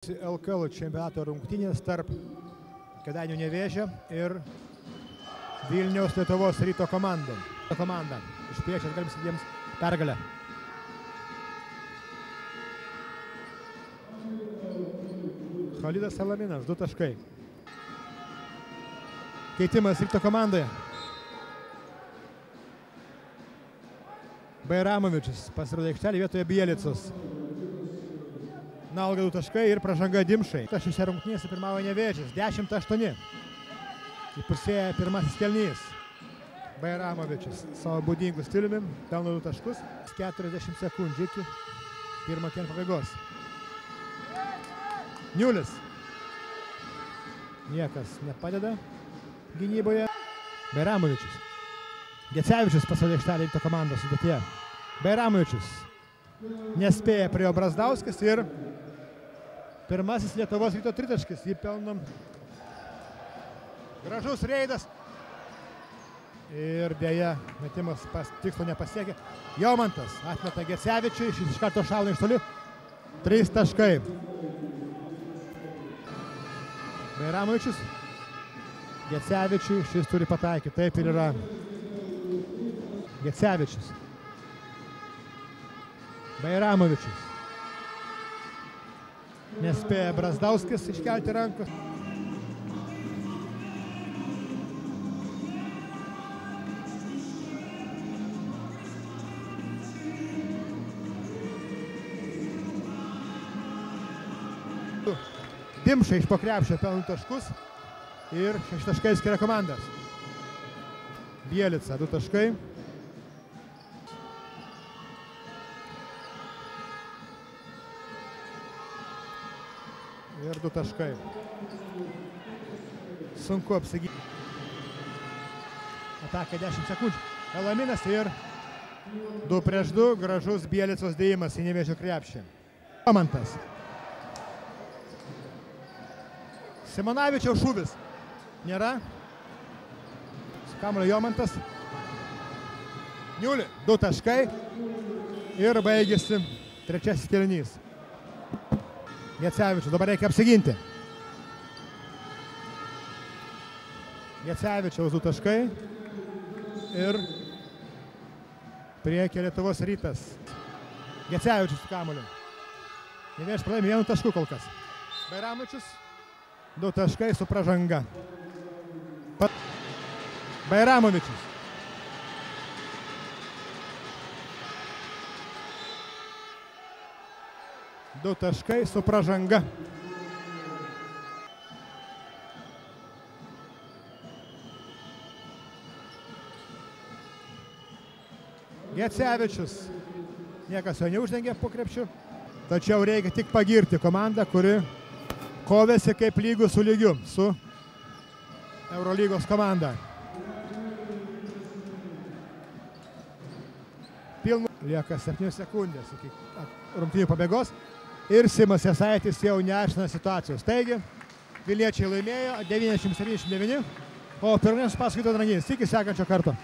LKL čempionato rungtynės tarp Kėdainių Nevėžio ir Vilniaus Lietuvos Ryto komanda. Iš priešės galim jiems pergalę. Chalidas Salaminas, 2 taškai. Keitimas Ryto komandoje. Bairamovičius pasirodė aikštelį vietoje Bielicos. Nalga 2 taškai ir pražanga Dimšai. Šiose rungtynėse pirmavo Nevėžis, 10-8. Įpusėja pirmasis kėlinys. Bairamovičius savo būdingų stiliumi pelno 2 taškus. 40 sekundžių iki pirmo kėlinio pabaigos. Niulis. Niekas nepadeda gynyboje. Bairamovičius. Gecevičius pasirodė aikštelį Ryto komandos sudėtyje. Bairamovičius nespėja prie jo Brazdauskis ir pirmasis Lietuvos Ryto tritaškis. Jį pelnom. Gražus reidas. Ir dėja, metimas tikslo nepasiekė. Jomantas atmeta Gecevičiui, šis iš karto šauna iš toli. 3 taškai. Bairamovičius. Gecevičiui, šis turi pataikyti. Taip ir yra. Gecevičius. Bairamovičius. Nespėja Brazdauskis iškelti rankos. Dimšai iš po krepšio pelno taškus ir 6 taškai skiria komandas. Bielica 2 taškai. Ir 2 taškai. Sunku apsigyti. Ataka 10 sekundžių. Elaminas ir 2 prieš 2. Gražus Bielicos dėjimas į Nevėžio krepšį. Jomantas. Simonavičiaus šūvis. Nėra. Su kamuoliu Jomantas. Niuli. 2 taškai. Ir baigėsi trečiasis kėlinys. Gecevičius, dabar reikia apsiginti. Gecevičiaus 2 taškai. Ir priekė Lietuvos Rytas. Gecevičius su kamuoliu. Nevėžis pralaimi 1 tašku kol kas. Bairamovičius 2 taškai su pražanga. Bairamovičius. Du taškai su pražanga. Gecevičius. Niekas jo neuždengė po krepšiu. Tačiau reikia tik pagirti komandą, kuri kovėsi kaip lygių su lygiu su Eurolygos komanda. Lieka 7 sekundės iki rungtynių pabaigos. Ir Simas Jasaitis jau neaština situacijos. Taigi, Vilniečiai laimėjo 90-79, o pirmiausia paskaitos rungtynės. Iki sekančio karto.